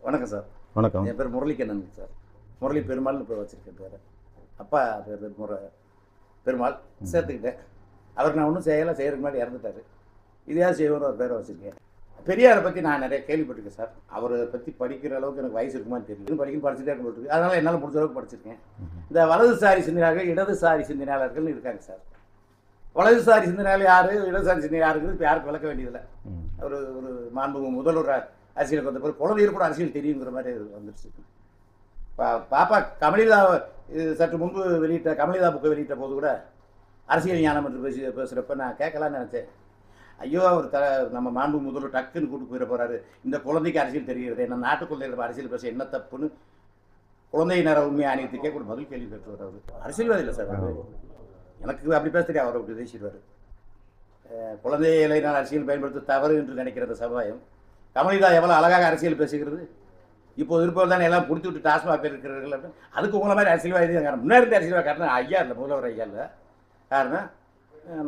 வணக்கம் சார். வணக்கம். என் பேர் முரளிக்கண்ணன் சார். முரளி பெருமாள்னு பேர் வச்சுருக்கேன் பேர். அப்பா பேர் பெருமாள் சேர்த்துக்கிட்டேன். அவருக்கு நான் ஒன்றும் செய்கிறதுக்கு முன்னாடி இறந்துட்டார். இதையாவது செய்வோன்னு ஒரு பேரை வச்சுருக்கேன். பெரியாரை பற்றி நான் நிறைய கேள்விப்பட்டிருக்கேன் சார். அவரை பற்றி படிக்கிற அளவுக்கு எனக்கு வயசு இருக்குமான்னு தெரியல. படிச்சுட்டே இருக்க அதனால் என்னால் முடிஞ்ச அளவுக்கு படிச்சிருக்கேன். இந்த வலதுசாரி சிந்தனையாளர்கள் இடதுசாரி சிந்தனையாளர்கள்னு இருக்காங்க சார். வலதுசாரி சிந்தனையாளர் யார், இடதுசாரி சிந்தனை யாருங்கிறது இப்போ யாருக்கு விளக்க வேண்டியதில்லை. ஒரு ஒரு மாண்பு முதல்வர் அரசியலுக்கு வந்த பிறகு குழந்தைகள் கூட அரசியல் தெரியுங்கிற மாதிரி வந்துருச்சு. பாப்பா கமலிதா சற்று முன்பு வெளியிட்ட கமலிதா புக்கை வெளியிட்ட போது கூட அரசியல் ஞானம் என்று பேசுகிறப்ப நான் கேட்கலான்னு நினச்சேன். ஐயோ அவர் நம்ம மாண்பு முதல்வர் டக்குன்னு கூட்டு போயிட போகிறாரு, இந்த குழந்தைக்கு அரசியல் தெரிகிறது, என்ன நாட்டுக்குள்ளே அரசியல் பேச என்ன தப்புன்னு குழந்தை நேர உண்மையை அணியத்துக்கே கூட பதில் கேள்வி கேட்டுவார். அவர் அரசியல்வாதி இல்லை சார். எனக்கு அப்படி பேச தெரியாது. அவர் அப்படி பேசிடுவார். குழந்தைகளை நான் அரசியல் பயன்படுத்த தவறு என்று நினைக்கிற அந்த சமுதாயம் கமலிதா எவ்வளோ அழகாக அரசியல் பேசுகிறது. இப்போது இருப்பவர் தானே எல்லாம் பிடிச்சி விட்டு டாஸ்மாக் பேர் இருக்கிறார்கள் அப்படின்னு. அதுக்கு உங்களை மாதிரி அரசியல்வாதி தான் காரணம். முன்னாடி இருந்த அரசியல்வாதி காரணம் ஐயா இல்லை, முதல்வர் ஐயா இல்லை. காரணம்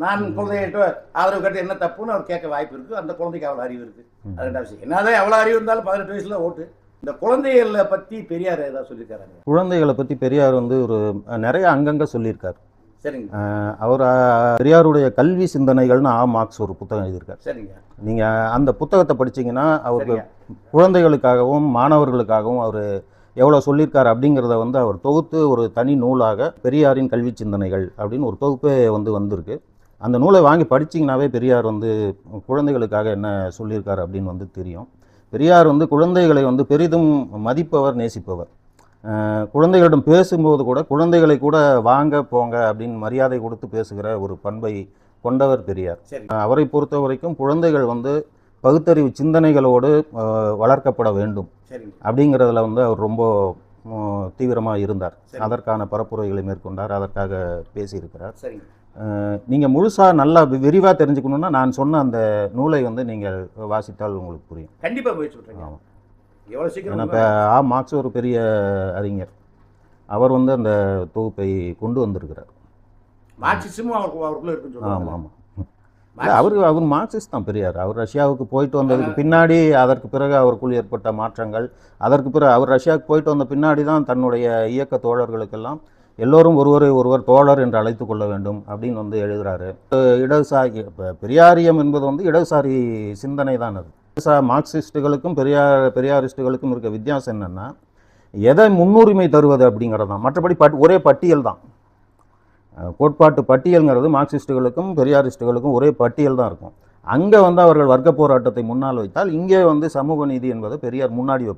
நான் குழந்தைகிட்ட ஆதரவு கட்டு என்ன தப்புன்னு அவர் கேட்க வாய்ப்பு இருக்குது. அந்த குழந்தைக்கு அவ்வளோ அறிவு இருக்குது. அது ரெண்டாவது விஷயம். என்னதான் எவ்வளோ அறிவு இருந்தாலும் 18 வயசில் ஓட்டு. இந்த குழந்தைகளை பற்றி பெரியார் ஏதாவது சொல்லியிருக்காரு? குழந்தைகளை பற்றி பெரியார் ஒரு நிறைய அங்கங்கே சொல்லியிருக்கார். சரிங்க. அவர் பெரியாருடைய கல்வி சிந்தனைகள்னு மார்க்ஸ் ஒரு புத்தகம் எழுதியிருக்கார். சரிங்க. நீங்கள் அந்த புத்தகத்தை படித்தீங்கன்னா அவருக்கு குழந்தைகளுக்காகவும் மாணவர்களுக்காகவும் அவர் எவ்வளோ சொல்லியிருக்கார் அப்படிங்கிறத அவர் தொகுத்து ஒரு தனி நூலாக பெரியாரின் கல்வி சிந்தனைகள் அப்படின்னு ஒரு தொகுப்பே வந்திருக்கு. அந்த நூலை வாங்கி படிச்சிங்கனாவே பெரியார் குழந்தைகளுக்காக என்ன சொல்லியிருக்கார் அப்படின்னு தெரியும். பெரியார் குழந்தைகளை பெரிதும் மதிப்பவர், நேசிப்பவர். குழந்தைகளிடம் பேசும்போது கூட குழந்தைகளை கூட வாங்க போங்க அப்படின்னு மரியாதை கொடுத்து பேசுகிற ஒரு பண்பை கொண்டவர் பெரியார். அவரை பொறுத்த வரைக்கும் குழந்தைகள் பகுத்தறிவு சிந்தனைகளோடு வளர்க்கப்பட வேண்டும் அப்படிங்கிறதுல அவர் ரொம்ப தீவிரமாக இருந்தார். அதற்கான பரப்புரைகளை மேற்கொண்டார், அதற்காக பேசியிருக்கிறார். நீங்கள் முழுசாக நல்லா விரிவாக தெரிஞ்சுக்கணுன்னா நான் சொன்ன அந்த நூலை நீங்கள் வாசித்தால் உங்களுக்கு புரியும். கண்டிப்பாக முயற்சி பண்ணுறேன். ஆமாம். எவ்வளோ சீக்கிரம். இப்போ மார்க்ஸ் ஒரு பெரிய அறிஞர். அவர் அந்த தொகுப்பை கொண்டு வந்திருக்கிறார். மார்க்சிசமும் அவருக்குள்ள இருக்குன்னு சொல்லுவாங்க. ஆமாம் ஆமாம். அவர் மார்க்சிஸ்ட் தான் பெரியார். அவர் ரஷ்யாவுக்கு போயிட்டு வந்ததுக்கு பின்னாடி, அதற்கு பிறகு அவருக்குள் ஏற்பட்ட மாற்றங்கள், அதற்கு பிறகு அவர் ரஷ்யாவுக்கு போயிட்டு வந்த பின்னாடி தான் தன்னுடைய இயக்க தோழர்களுக்கெல்லாம் எல்லோரும் ஒருவர் தோழர் என்று அழைத்து கொள்ள வேண்டும் அப்படின்னு எழுதுகிறாரு. இடதுசாரி பெரியாரியம் என்பது இடதுசாரி சிந்தனை தான். அது மார்க்சிஸ்டுகளுக்கும் பெரியாரிஸ்டுகளுக்கும் இருக்க வித்தியாசம் என்னென்னா, எதை முன்னுரிமை தருவது அப்படிங்கிறது தான். மற்றபடி ஒரே பட்டியல் தான். கோட்பாட்டு பட்டியல்ங்கிறது மார்க்சிஸ்டுகளுக்கும் பெரியாரிஸ்டுகளுக்கும் ஒரே பட்டியல் தான் இருக்கும். அங்கே அவர்கள் வர்க்க போராட்டத்தை முன்னால் வைத்தால், இங்கே சமூக நீதி என்பதை பெரியார் முன்னாடி வைப்பார்.